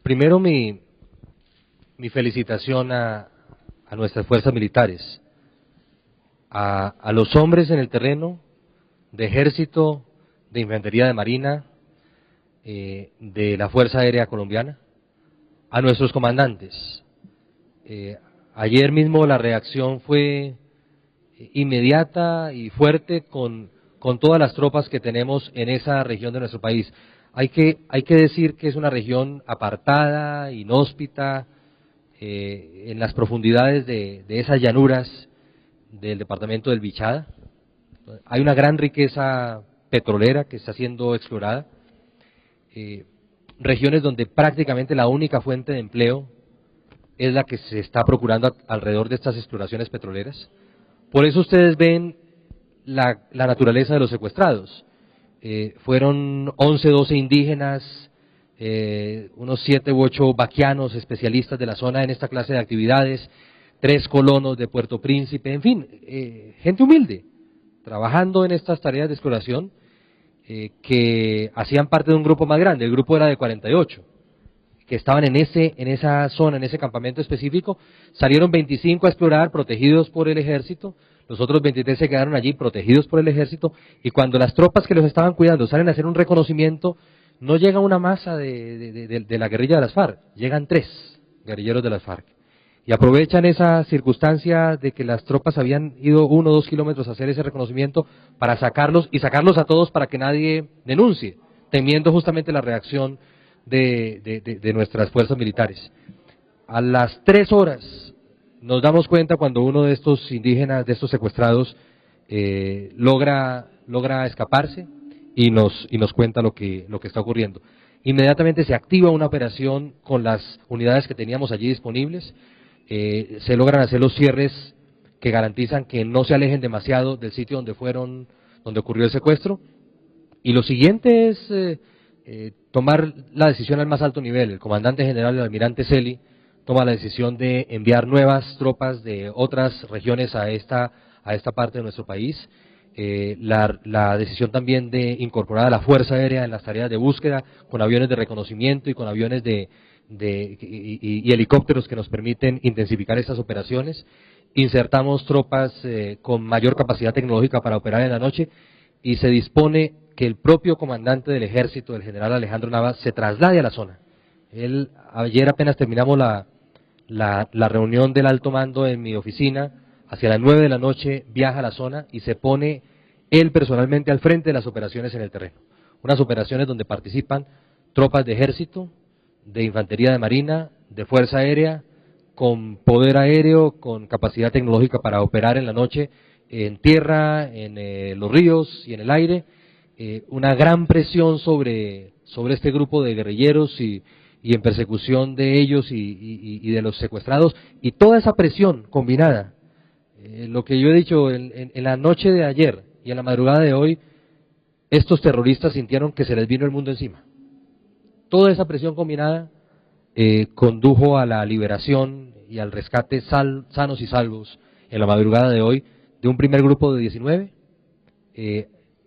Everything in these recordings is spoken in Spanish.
Primero mi felicitación a nuestras fuerzas militares, a los hombres en el terreno, de ejército, de infantería de marina, de la Fuerza Aérea Colombiana, a nuestros comandantes. Ayer mismo la reacción fue inmediata y fuerte con todas las tropas que tenemos en esa región de nuestro país. Hay que decir que es una región apartada, inhóspita, en las profundidades de esas llanuras del departamento del Bichada. Hay una gran riqueza petrolera que está siendo explorada, regiones donde prácticamente la única fuente de empleo es la que se está procurando alrededor de estas exploraciones petroleras. Por eso ustedes ven la naturaleza de los secuestrados. Fueron 11, 12 indígenas, unos 7 u 8 vaquianos especialistas de la zona en esta clase de actividades, 3 colonos de Puerto Príncipe, en fin, gente humilde, trabajando en estas tareas de exploración, que hacían parte de un grupo más grande. El grupo era de 48, que estaban en esa zona, en ese campamento específico. Salieron 25 a explorar, protegidos por el ejército. Los otros 23 se quedaron allí, protegidos por el ejército. Y cuando las tropas que los estaban cuidando salen a hacer un reconocimiento, no llega una masa de la guerrilla de las FARC, llegan 3 guerrilleros de las FARC. Y aprovechan esa circunstancia de que las tropas habían ido 1 o 2 kilómetros a hacer ese reconocimiento para sacarlos, y sacarlos a todos para que nadie denuncie, temiendo justamente la reacción de nuestras fuerzas militares. A las 3 horas nos damos cuenta cuando uno de estos indígenas, de estos secuestrados, logra escaparse y nos cuenta lo que está ocurriendo. Inmediatamente se activa una operación con las unidades que teníamos allí disponibles. Se logran hacer los cierres que garantizan que no se alejen demasiado del sitio donde ocurrió el secuestro. Y lo siguiente es tomar la decisión al más alto nivel. El comandante general, el almirante Celi, toma la decisión de enviar nuevas tropas de otras regiones a esta parte de nuestro país. La decisión también de incorporar a la Fuerza Aérea en las tareas de búsqueda, con aviones de reconocimiento y con aviones y helicópteros que nos permiten intensificar estas operaciones. Insertamos tropas con mayor capacidad tecnológica para operar en la noche, y se dispone que el propio comandante del ejército, el general Alejandro Navas, se traslade a la zona. Ayer apenas terminamos la reunión del alto mando en mi oficina, hacia las 9 de la noche viaja a la zona y se pone él personalmente al frente de las operaciones en el terreno. Unas operaciones donde participan tropas de ejército, de infantería de marina, de fuerza aérea, con poder aéreo, con capacidad tecnológica para operar en la noche, en tierra, en los ríos y en el aire. Una gran presión sobre este grupo de guerrilleros y en persecución de ellos y de los secuestrados, y toda esa presión combinada, lo que yo he dicho, en la noche de ayer y en la madrugada de hoy, estos terroristas sintieron que se les vino el mundo encima. Toda esa presión combinada condujo a la liberación y al rescate sanos y salvos en la madrugada de hoy de un primer grupo de 19.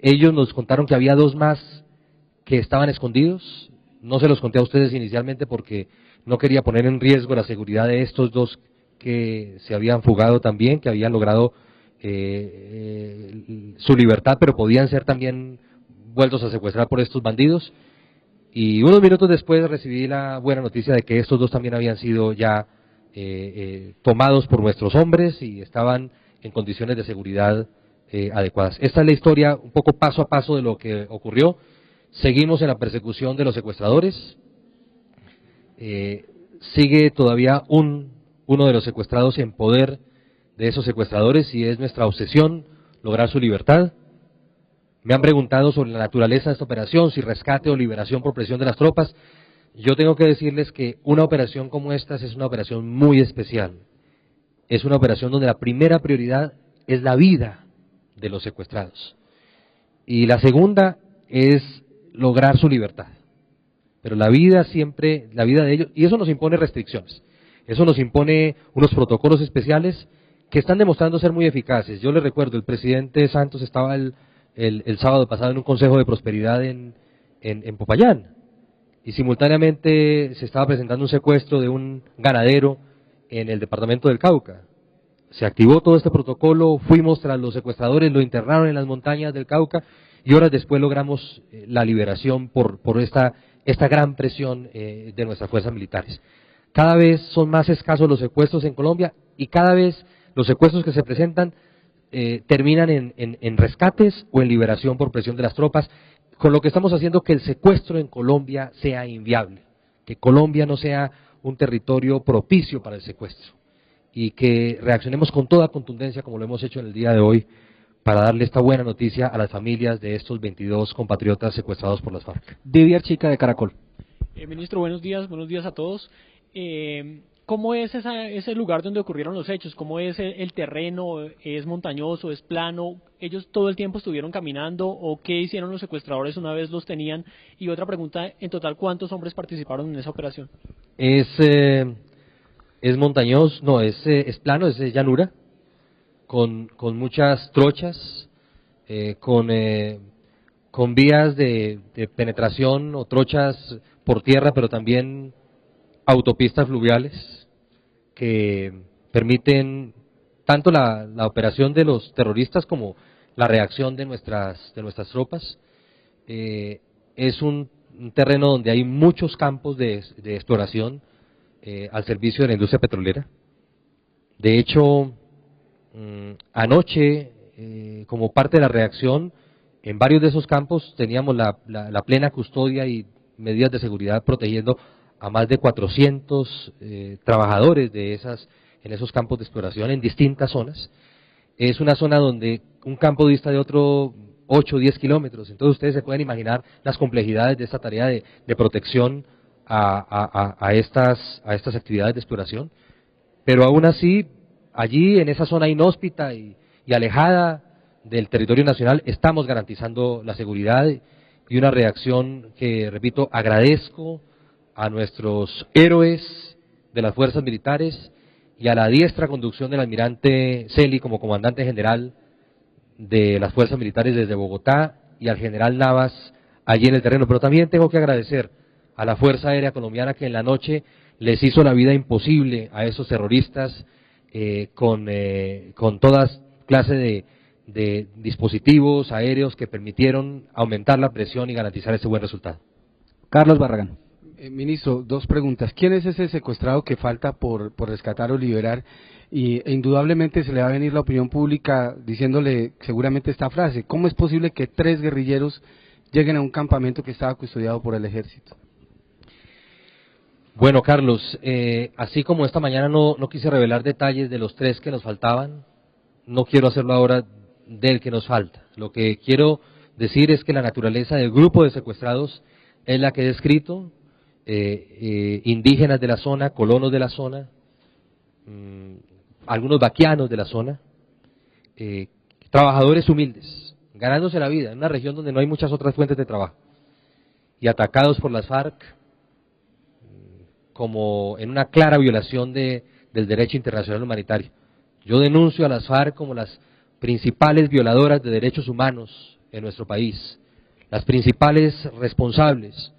Ellos nos contaron que había 2 más que estaban escondidos. No se los conté a ustedes inicialmente porque no quería poner en riesgo la seguridad de estos 2 que se habían fugado también, que habían logrado su libertad, pero podían ser también vueltos a secuestrar por estos bandidos. Y unos minutos después recibí la buena noticia de que estos 2 también habían sido ya tomados por nuestros hombres y estaban en condiciones de seguridad adecuadas. Esta es la historia un poco paso a paso de lo que ocurrió. Seguimos en la persecución de los secuestradores. Sigue todavía uno de los secuestrados en poder de esos secuestradores, y es nuestra obsesión lograr su libertad. Me han preguntado sobre la naturaleza de esta operación, si rescate o liberación por presión de las tropas. Yo tengo que decirles que una operación como esta es una operación muy especial. Es una operación donde la primera prioridad es la vida de los secuestrados. Y la segunda es lograr su libertad. Pero la vida siempre, la vida de ellos, y eso nos impone restricciones. Eso nos impone unos protocolos especiales que están demostrando ser muy eficaces. Yo les recuerdo, el presidente Santos estaba el sábado pasado en un consejo de prosperidad en Popayán, y simultáneamente se estaba presentando un secuestro de un ganadero en el departamento del Cauca. Se activó todo este protocolo, fuimos tras los secuestradores, lo internaron en las montañas del Cauca y horas después logramos la liberación por esta gran presión de nuestras fuerzas militares. Cada vez son más escasos los secuestros en Colombia y cada vez los secuestros que se presentan terminan en rescates o en liberación por presión de las tropas, con lo que estamos haciendo que el secuestro en Colombia sea inviable, que Colombia no sea un territorio propicio para el secuestro y que reaccionemos con toda contundencia como lo hemos hecho en el día de hoy para darle esta buena noticia a las familias de estos 22 compatriotas secuestrados por las FARC. Didier Chica de Caracol. Ministro, buenos días a todos. ¿Cómo es ese lugar donde ocurrieron los hechos? ¿Cómo es el terreno? ¿Es montañoso? ¿Es plano? ¿Ellos todo el tiempo estuvieron caminando? ¿O qué hicieron los secuestradores una vez los tenían? Y otra pregunta, en total, ¿cuántos hombres participaron en esa operación? Es montañoso, no, es plano, es llanura, con muchas trochas, con vías de penetración o trochas por tierra, pero también autopistas fluviales que permiten tanto la operación de los terroristas como la reacción de nuestras tropas. Es un terreno donde hay muchos campos de exploración al servicio de la industria petrolera. De hecho, anoche, como parte de la reacción, en varios de esos campos teníamos la plena custodia y medidas de seguridad protegiendo a más de 400 trabajadores en esos campos de exploración en distintas zonas. Es una zona donde un campo dista de otro 8 o 10 kilómetros, entonces ustedes se pueden imaginar las complejidades de esta tarea de protección a estas actividades de exploración, pero aún así, allí en esa zona inhóspita y alejada del territorio nacional, estamos garantizando la seguridad y una reacción que, repito, agradezco a nuestros héroes de las fuerzas militares y a la diestra conducción del almirante Celi como comandante general de las fuerzas militares desde Bogotá y al general Navas allí en el terreno. Pero también tengo que agradecer a la Fuerza Aérea Colombiana que en la noche les hizo la vida imposible a esos terroristas con todas clases de dispositivos aéreos que permitieron aumentar la presión y garantizar ese buen resultado. Carlos Barragán. Ministro, dos preguntas. ¿Quién es ese secuestrado que falta por rescatar o liberar? E indudablemente se le va a venir la opinión pública diciéndole seguramente esta frase: ¿cómo es posible que 3 guerrilleros lleguen a un campamento que estaba custodiado por el ejército? Bueno, Carlos, así como esta mañana no quise revelar detalles de los 3 que nos faltaban, no quiero hacerlo ahora del que nos falta. Lo que quiero decir es que la naturaleza del grupo de secuestrados es la que he descrito: indígenas de la zona, colonos de la zona, algunos vaquianos de la zona, trabajadores humildes, ganándose la vida en una región donde no hay muchas otras fuentes de trabajo, y atacados por las FARC como en una clara violación del derecho internacional humanitario. Yo denuncio a las FARC como las principales violadoras de derechos humanos en nuestro país, las principales responsables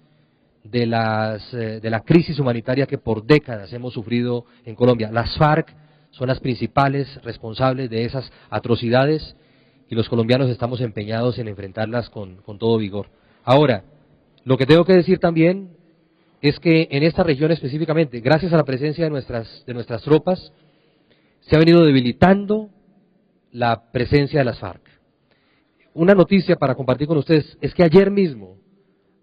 de la crisis humanitaria que por décadas hemos sufrido en Colombia. Las FARC son las principales responsables de esas atrocidades y los colombianos estamos empeñados en enfrentarlas con todo vigor. Ahora, lo que tengo que decir también es que en esta región específicamente, gracias a la presencia de nuestras tropas, se ha venido debilitando la presencia de las FARC. Una noticia para compartir con ustedes es que ayer mismo,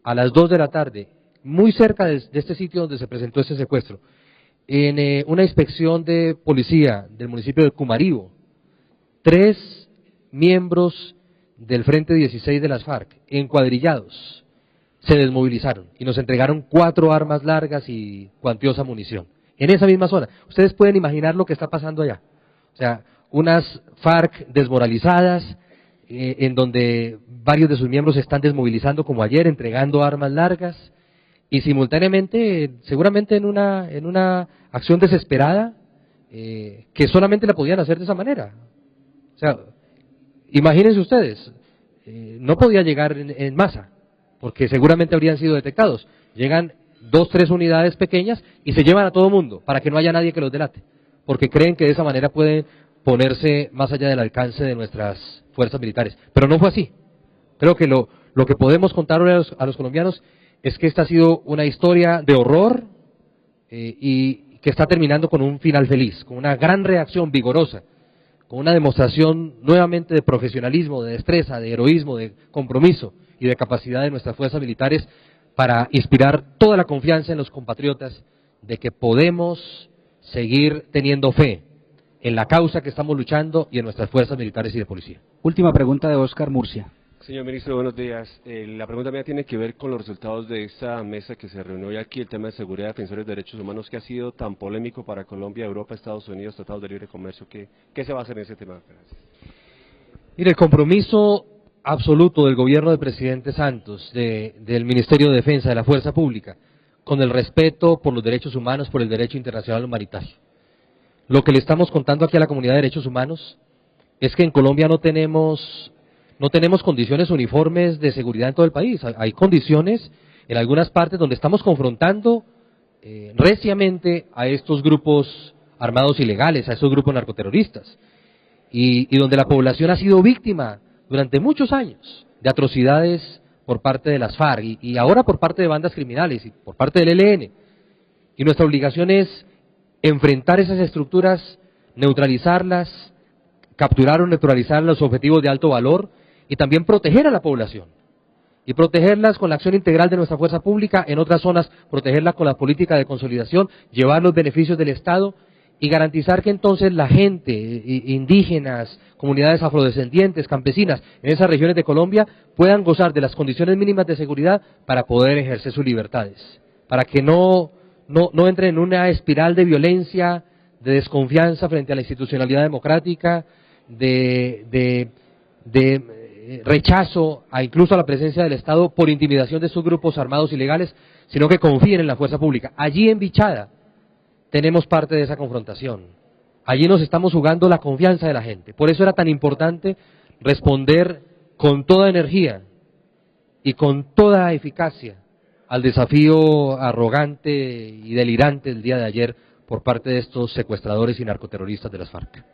a las 2 de la tarde, muy cerca de este sitio donde se presentó este secuestro, en una inspección de policía del municipio de Cumaribo, 3 miembros del Frente 16 de las FARC, encuadrillados, se desmovilizaron y nos entregaron 4 armas largas y cuantiosa munición, en esa misma zona. Ustedes pueden imaginar lo que está pasando allá. O sea, unas FARC desmoralizadas, en donde varios de sus miembros se están desmovilizando como ayer, entregando armas largas, y simultáneamente, seguramente en una acción desesperada, que solamente la podían hacer de esa manera. O sea, imagínense ustedes, no podía llegar en masa, porque seguramente habrían sido detectados. Llegan 2, 3 unidades pequeñas y se llevan a todo mundo para que no haya nadie que los delate, porque creen que de esa manera pueden ponerse más allá del alcance de nuestras fuerzas militares. Pero no fue así. Creo que lo que podemos contar ahora a los colombianos es que esta ha sido una historia de horror y que está terminando con un final feliz, con una gran reacción vigorosa, con una demostración nuevamente de profesionalismo, de destreza, de heroísmo, de compromiso y de capacidad de nuestras fuerzas militares para inspirar toda la confianza en los compatriotas de que podemos seguir teniendo fe en la causa que estamos luchando y en nuestras fuerzas militares y de policía. Última pregunta de Oscar Murcia. Señor ministro, buenos días. La pregunta mía tiene que ver con los resultados de esta mesa que se reunió hoy aquí, el tema de seguridad, defensores de derechos humanos, que ha sido tan polémico para Colombia, Europa, Estados Unidos, tratados de libre comercio. ¿Qué se va a hacer en ese tema? Gracias. Mire, el compromiso absoluto del gobierno del presidente Santos, del Ministerio de Defensa, de la Fuerza Pública, con el respeto por los derechos humanos, por el derecho internacional humanitario. Lo que le estamos contando aquí a la comunidad de derechos humanos es que en Colombia no tenemos condiciones uniformes de seguridad en todo el país. Hay condiciones en algunas partes donde estamos confrontando reciamente a estos grupos armados ilegales, a estos grupos narcoterroristas, y donde la población ha sido víctima durante muchos años de atrocidades por parte de las FARC y ahora por parte de bandas criminales y por parte del ELN. Y nuestra obligación es enfrentar esas estructuras, neutralizarlas, capturar o neutralizar los objetivos de alto valor y también proteger a la población. Y protegerlas con la acción integral de nuestra fuerza pública, en otras zonas protegerla con la política de consolidación, llevar los beneficios del Estado y garantizar que entonces la gente, indígenas, comunidades afrodescendientes, campesinas, en esas regiones de Colombia puedan gozar de las condiciones mínimas de seguridad para poder ejercer sus libertades, para que no entren en una espiral de violencia, de desconfianza frente a la institucionalidad democrática, de rechazo incluso a la presencia del Estado por intimidación de estos grupos armados ilegales, sino que confíen en la fuerza pública. Allí en Bichada tenemos parte de esa confrontación. Allí nos estamos jugando la confianza de la gente. Por eso era tan importante responder con toda energía y con toda eficacia al desafío arrogante y delirante del día de ayer por parte de estos secuestradores y narcoterroristas de las FARC.